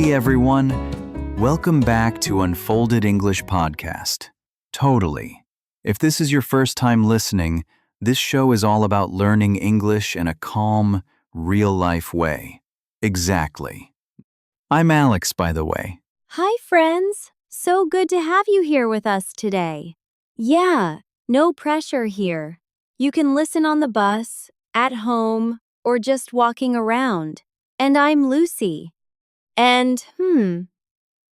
Hey everyone, welcome back to Unfolded English Podcast. Totally. If this is your first time listening, this show is all about learning English in a calm, real-life way. Exactly. I'm Alex, by the way. Hi, friends. So good to have you here with us today. Yeah, no pressure here. You can listen on the bus, at home, or just walking around. And I'm Lucy. And,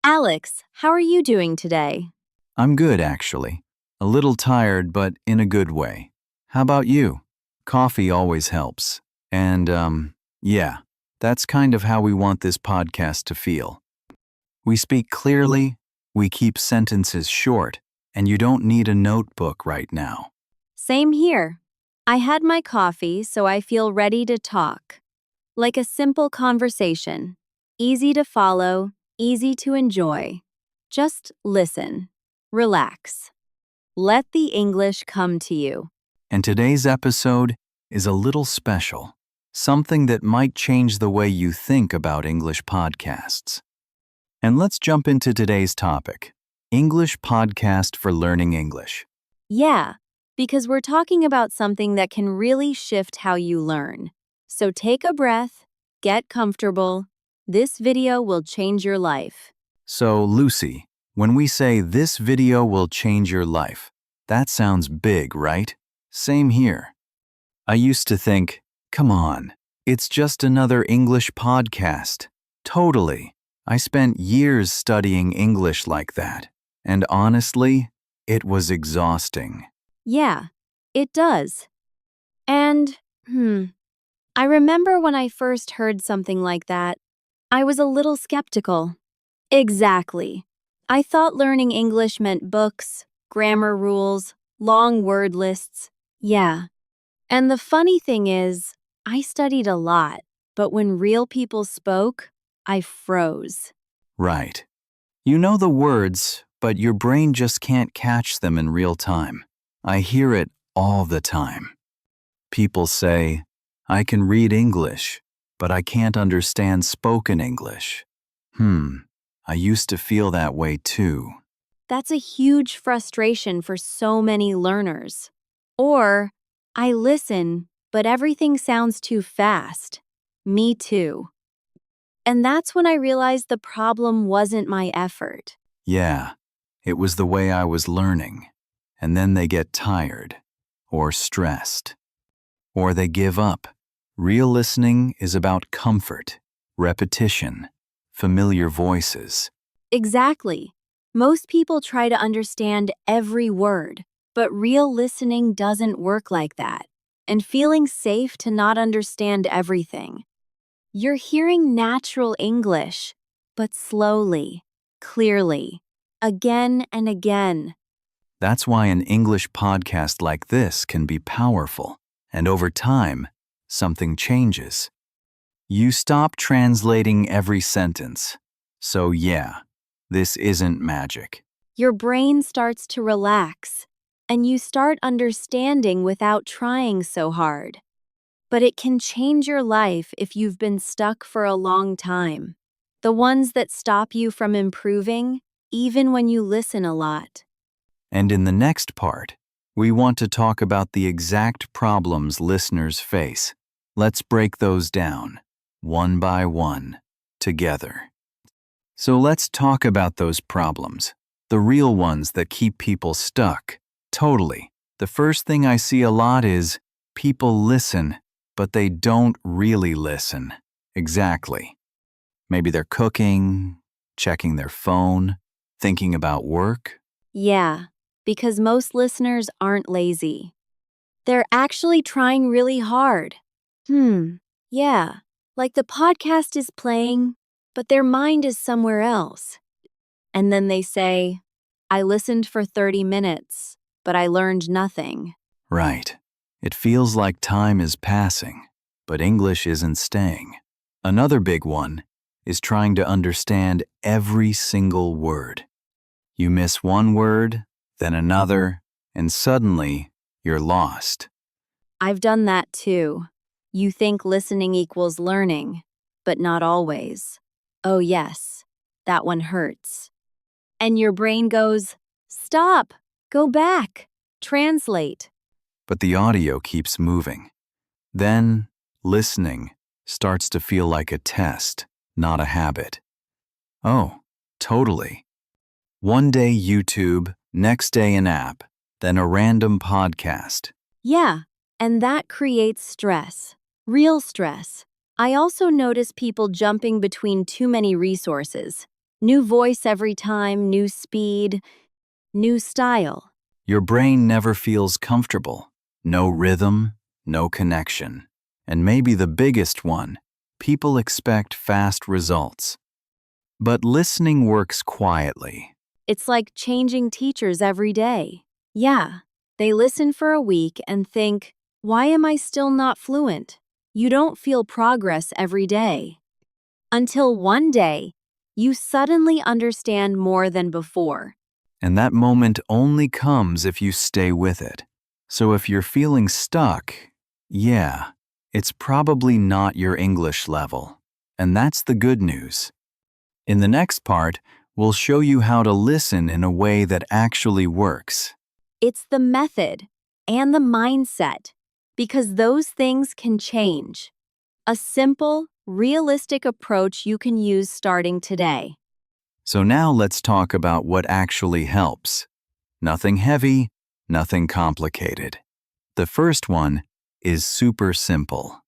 Alex, how are you doing today? I'm good, actually. A little tired, but in a good way. How about you? Coffee always helps. And, yeah, that's kind of how we want this podcast to feel. We speak clearly, we keep sentences short, and you don't need a notebook right now. Same here. I had my coffee, so I feel ready to talk. Like a simple conversation. Easy to follow, easy to enjoy. Just listen. Relax. Let the English come to you. And today's episode is a little special, something that might change the way you think about English podcasts. And let's jump into today's topic, English podcast for learning English. Yeah, because we're talking about something that can really shift how you learn. So take a breath, get comfortable. This video will change your life. So, Lucy, when we say this video will change your life, that sounds big, right? Same here. I used to think, come on, it's just another English podcast. Totally. I spent years studying English like that, and honestly, it was exhausting. Yeah, it does. And, I remember when I first heard something like that, I was a little skeptical. Exactly. I thought learning English meant books, grammar rules, long word lists. Yeah. And the funny thing is, I studied a lot, but when real people spoke, I froze. Right. You know the words, but your brain just can't catch them in real time. I hear it all the time. People say, I can read English, but I can't understand spoken English. I used to feel that way too. That's a huge frustration for so many learners. Or, I listen, but everything sounds too fast. Me too. And that's when I realized the problem wasn't my effort. Yeah, it was the way I was learning. And then they get tired, or stressed, or they give up. Real listening is about comfort, repetition, familiar voices. Exactly. Most people try to understand every word, but real listening doesn't work like that. And feeling safe to not understand everything. You're hearing natural English, but slowly, clearly, again and again. That's why an English podcast like this can be powerful, and over time, something changes. You stop translating every sentence. So yeah, this isn't magic. Your brain starts to relax, and you start understanding without trying so hard. But it can change your life if you've been stuck for a long time. The ones that stop you from improving, even when you listen a lot. And in the next part, we want to talk about the exact problems listeners face. Let's break those down, one by one, together. So let's talk about those problems, the real ones that keep people stuck. Totally. The first thing I see a lot is people listen, but they don't really listen. Exactly. Maybe they're cooking, checking their phone, thinking about work. Yeah, because most listeners aren't lazy. They're actually trying really hard. Yeah, like the podcast is playing, but their mind is somewhere else. And then they say, I listened for 30 minutes, but I learned nothing. Right. It feels like time is passing, but English isn't staying. Another big one is trying to understand every single word. You miss one word, then another, and suddenly you're lost. I've done that too. You think listening equals learning, but not always. Oh yes, that one hurts. And your brain goes, stop, go back, translate. But the audio keeps moving. Then, listening starts to feel like a test, not a habit. Oh, totally. One day YouTube, next day an app, then a random podcast. Yeah, and that creates stress, real stress. I also notice people jumping between too many resources. New voice every time, new speed, new style. Your brain never feels comfortable. No rhythm, no connection. And maybe the biggest one, people expect fast results. But listening works quietly. It's like changing teachers every day. Yeah, they listen for a week and think, why am I still not fluent? You don't feel progress every day. Until one day, you suddenly understand more than before. And that moment only comes if you stay with it. So if you're feeling stuck, yeah, it's probably not your English level. And that's the good news. In the next part, we'll show you how to listen in a way that actually works. It's the method and the mindset, because those things can change. A simple, realistic approach you can use starting today. So now let's talk about what actually helps. Nothing heavy, nothing complicated. The first one is super simple.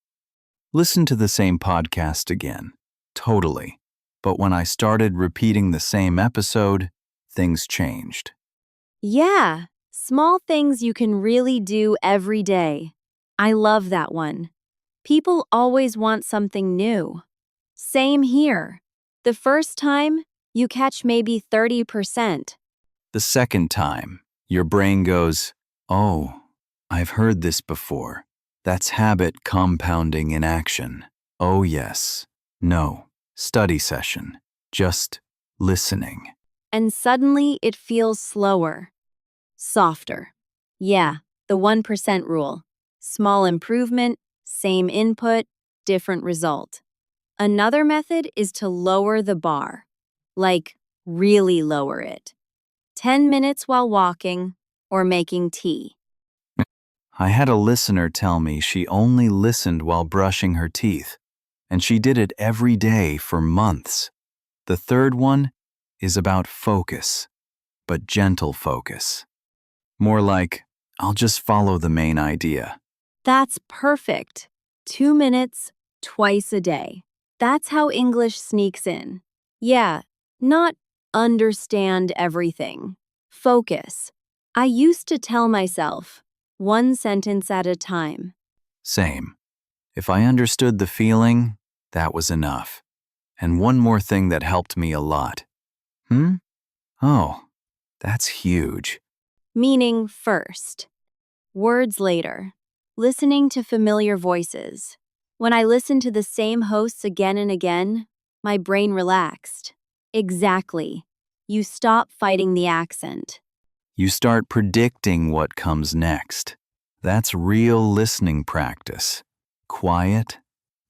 Listen to the same podcast again. Totally. But when I started repeating the same episode, things changed. Yeah, small things you can really do every day. I love that one. People always want something new. Same here. The first time, you catch maybe 30%. The second time, your brain goes, oh, I've heard this before. That's habit compounding in action. Oh yes. No. Study session. Just listening. And suddenly it feels slower, softer. Yeah, the 1% rule. Small improvement, same input, different result. Another method is to lower the bar. Like, really lower it. 10 minutes while walking or making tea. I had a listener tell me she only listened while brushing her teeth, and she did it every day for months. The third one is about focus, but gentle focus. More like, I'll just follow the main idea. That's perfect. 2 minutes, twice a day. That's how English sneaks in. Yeah, not understand everything. Focus. I used to tell myself, one sentence at a time. Same. If I understood the feeling, that was enough. And one more thing that helped me a lot. Oh, that's huge. Meaning first. Words later. Listening to familiar voices. When I listened to the same hosts again and again, my brain relaxed. Exactly. You stop fighting the accent. You start predicting what comes next. That's real listening practice. Quiet,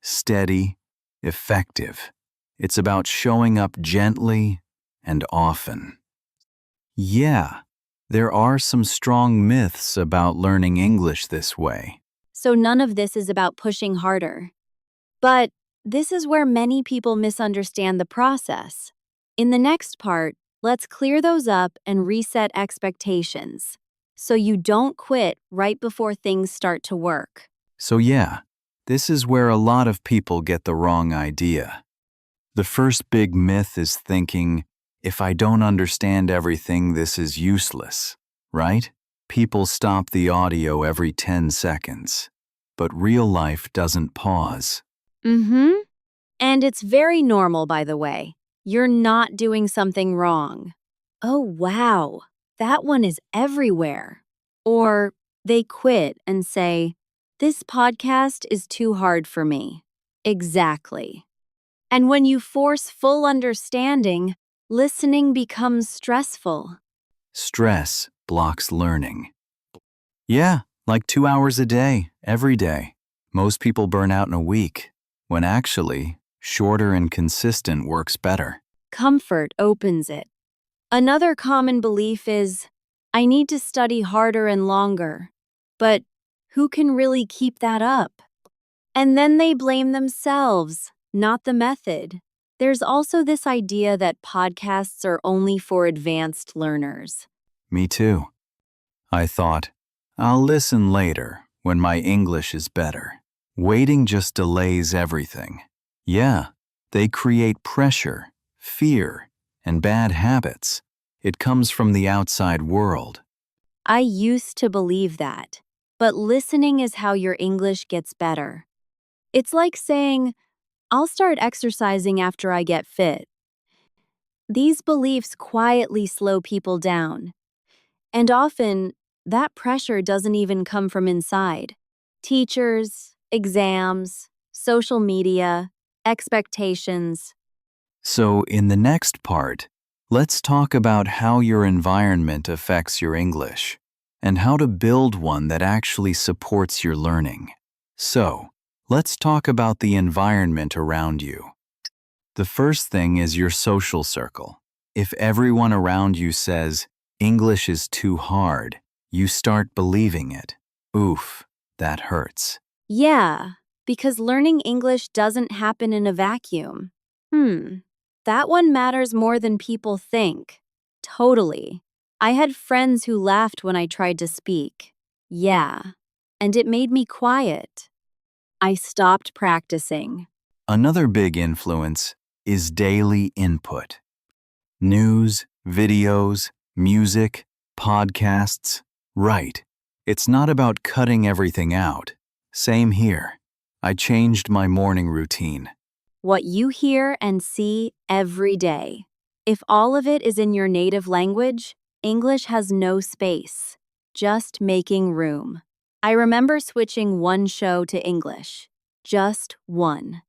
steady, effective. It's about showing up gently and often. Yeah, there are some strong myths about learning English this way. So none of this is about pushing harder. But this is where many people misunderstand the process. In the next part, let's clear those up and reset expectations, so you don't quit right before things start to work. So yeah, this is where a lot of people get the wrong idea. The first big myth is thinking, if I don't understand everything, this is useless, right? People stop the audio every 10 seconds. But real life doesn't pause. And it's very normal, by the way. You're not doing something wrong. Oh, wow, that one is everywhere. Or they quit and say, this podcast is too hard for me. Exactly. And when you force full understanding, listening becomes stressful. Stress blocks learning. Yeah, like 2 hours a day, every day. Most people burn out in a week, when actually, shorter and consistent works better. Comfort opens it. Another common belief is, I need to study harder and longer. But who can really keep that up? And then they blame themselves, not the method. There's also this idea that podcasts are only for advanced learners. Me too. I thought, I'll listen later when my English is better. Waiting just delays everything. Yeah, they create pressure, fear, and bad habits. It comes from the outside world. I used to believe that, but listening is how your English gets better. It's like saying, I'll start exercising after I get fit. These beliefs quietly slow people down. And often, that pressure doesn't even come from inside. Teachers, exams, social media, expectations. So, in the next part, let's talk about how your environment affects your English and how to build one that actually supports your learning. So, let's talk about the environment around you. The first thing is your social circle. If everyone around you says, English is too hard, you start believing it. Oof, that hurts. Yeah, because learning English doesn't happen in a vacuum. That one matters more than people think. Totally. I had friends who laughed when I tried to speak. Yeah, and it made me quiet. I stopped practicing. Another big influence is daily input. News, videos, music, podcasts. Right. It's not about cutting everything out. Same here. I changed my morning routine. What you hear and see every day. If all of it is in your native language, English has no space, just making room. I remember switching one show to English, just one.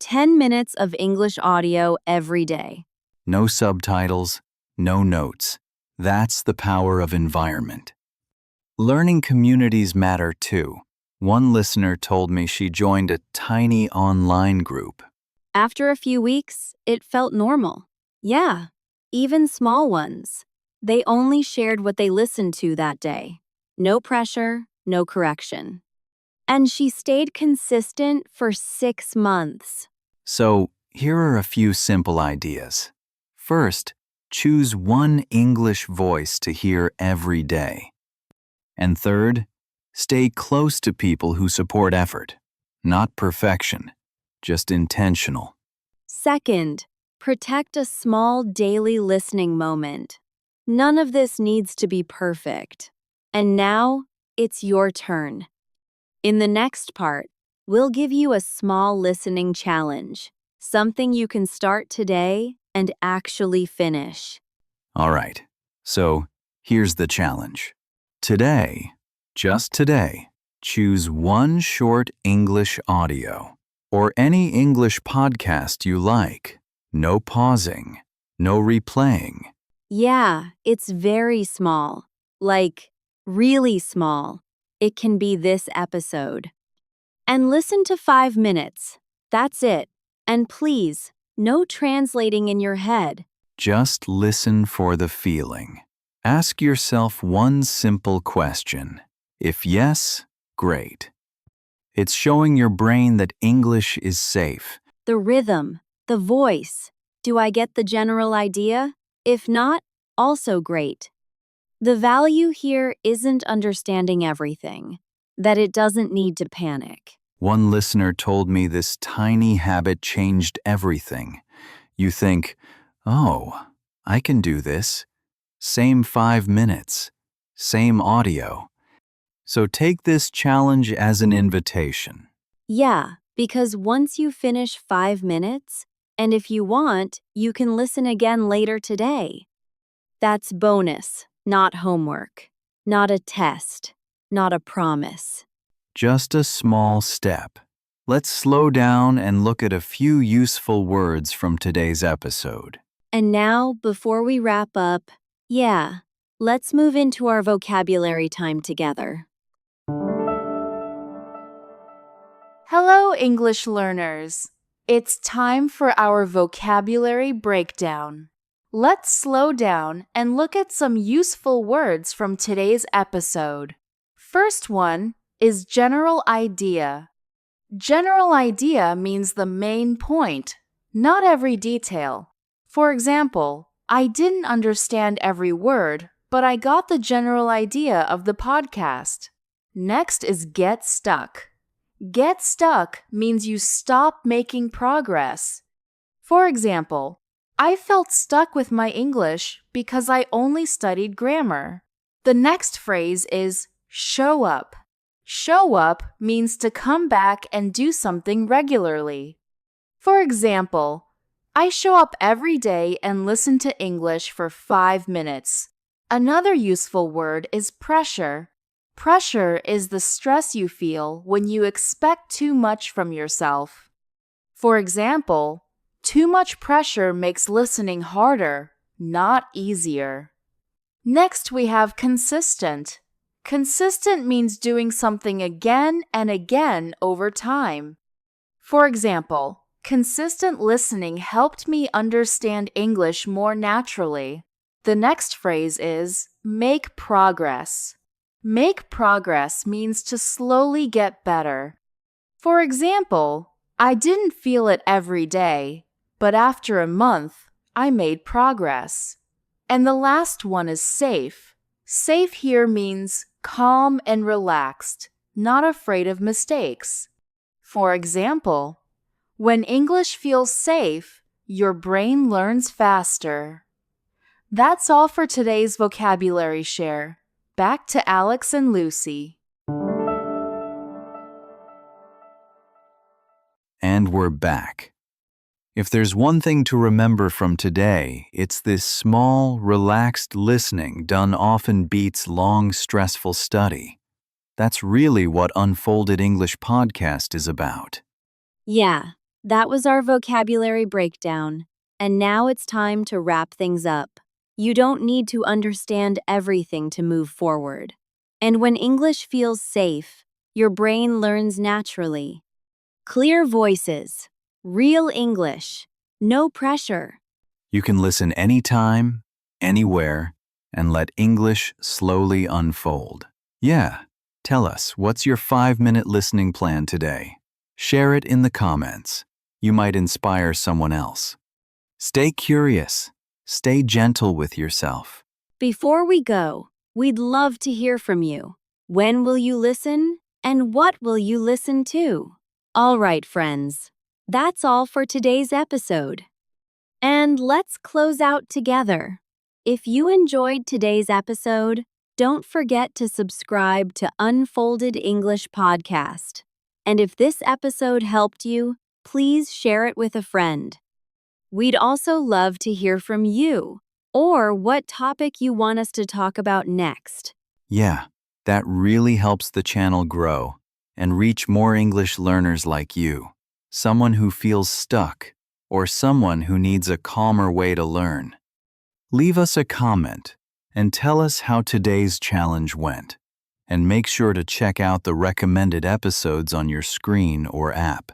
10 minutes of English audio every day. No subtitles, no notes. That's the power of environment. Learning communities matter too. One listener told me she joined a tiny online group. After a few weeks, it felt normal. Yeah, even small ones. They only shared what they listened to that day. No pressure, no correction. And she stayed consistent for 6 months. So, here are a few simple ideas. First, choose one English voice to hear every day. And third, stay close to people who support effort, not perfection, just intentional. Second, protect a small daily listening moment. None of this needs to be perfect. And now, it's your turn. In the next part, we'll give you a small listening challenge, something you can start today and actually finish. All right, so here's the challenge. Today, just today, choose one short English audio or any English podcast you like. No pausing, no replaying. Yeah, it's very small. Like, really small. It can be this episode. And listen to 5 minutes. That's it. And please, no translating in your head. Just listen for the feeling. Ask yourself one simple question. If yes, great. It's showing your brain that English is safe. The rhythm, the voice. Do I get the general idea? If not, also great. The value here isn't understanding everything, that it doesn't need to panic. One listener told me this tiny habit changed everything. You think, oh, I can do this. Same 5 minutes, same audio. So take this challenge as an invitation. Yeah, because once you finish 5 minutes, and if you want, you can listen again later today. That's bonus, not homework, not a test, not a promise. Just a small step. Let's slow down and look at a few useful words from today's episode. And now, before we wrap up, let's move into our vocabulary time together. Hello, English learners. It's time for our vocabulary breakdown. Let's slow down and look at some useful words from today's episode. First one is general idea. General idea means the main point, not every detail. For example, I didn't understand every word, but I got the general idea of the podcast. Next is get stuck. Get stuck means you stop making progress. For example, I felt stuck with my English because I only studied grammar. The next phrase is show up. Show up means to come back and do something regularly. For example, I show up every day and listen to English for 5 minutes. Another useful word is pressure. Pressure is the stress you feel when you expect too much from yourself. For example, too much pressure makes listening harder, not easier. Next, we have consistent. Consistent means doing something again and again over time. For example, consistent listening helped me understand English more naturally. The next phrase is make progress. Make progress means to slowly get better. For example, I didn't feel it every day, but after a month, I made progress. And the last one is safe. Safe here means calm and relaxed, not afraid of mistakes. For example, when English feels safe, your brain learns faster. That's all for today's vocabulary share. Back to Alex and Lucy. And we're back. If there's one thing to remember from today, it's this small, relaxed listening done often beats long, stressful study. That's really what Unfolded English Podcast is about. Yeah, that was our vocabulary breakdown. And now it's time to wrap things up. You don't need to understand everything to move forward. And when English feels safe, your brain learns naturally. Clear voices, real English, no pressure. You can listen anytime, anywhere, and let English slowly unfold. Yeah, tell us, what's your 5-minute listening plan today? Share it in the comments. You might inspire someone else. Stay curious. Stay gentle with yourself. Before we go, we'd love to hear from you. When will you listen? And what will you listen to? All right, friends. That's all for today's episode. And let's close out together. If you enjoyed today's episode, don't forget to subscribe to Unfolded English Podcast. And if this episode helped you, please share it with a friend. We'd also love to hear from you, or what topic you want us to talk about next. Yeah, that really helps the channel grow and reach more English learners like you. Someone who feels stuck, or someone who needs a calmer way to learn. Leave us a comment and tell us how today's challenge went. And make sure to check out the recommended episodes on your screen or app.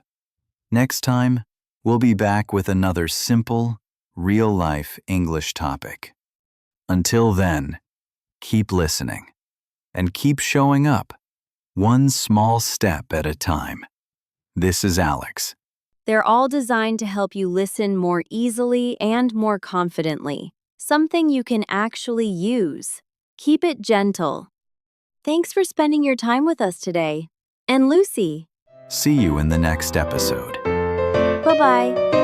Next time, we'll be back with another simple, real-life English topic. Until then, keep listening and keep showing up, one small step at a time. This is Alex. They're all designed to help you listen more easily and more confidently, something you can actually use. Keep it gentle. Thanks for spending your time with us today. And Lucy. See you in the next episode. Bye-bye.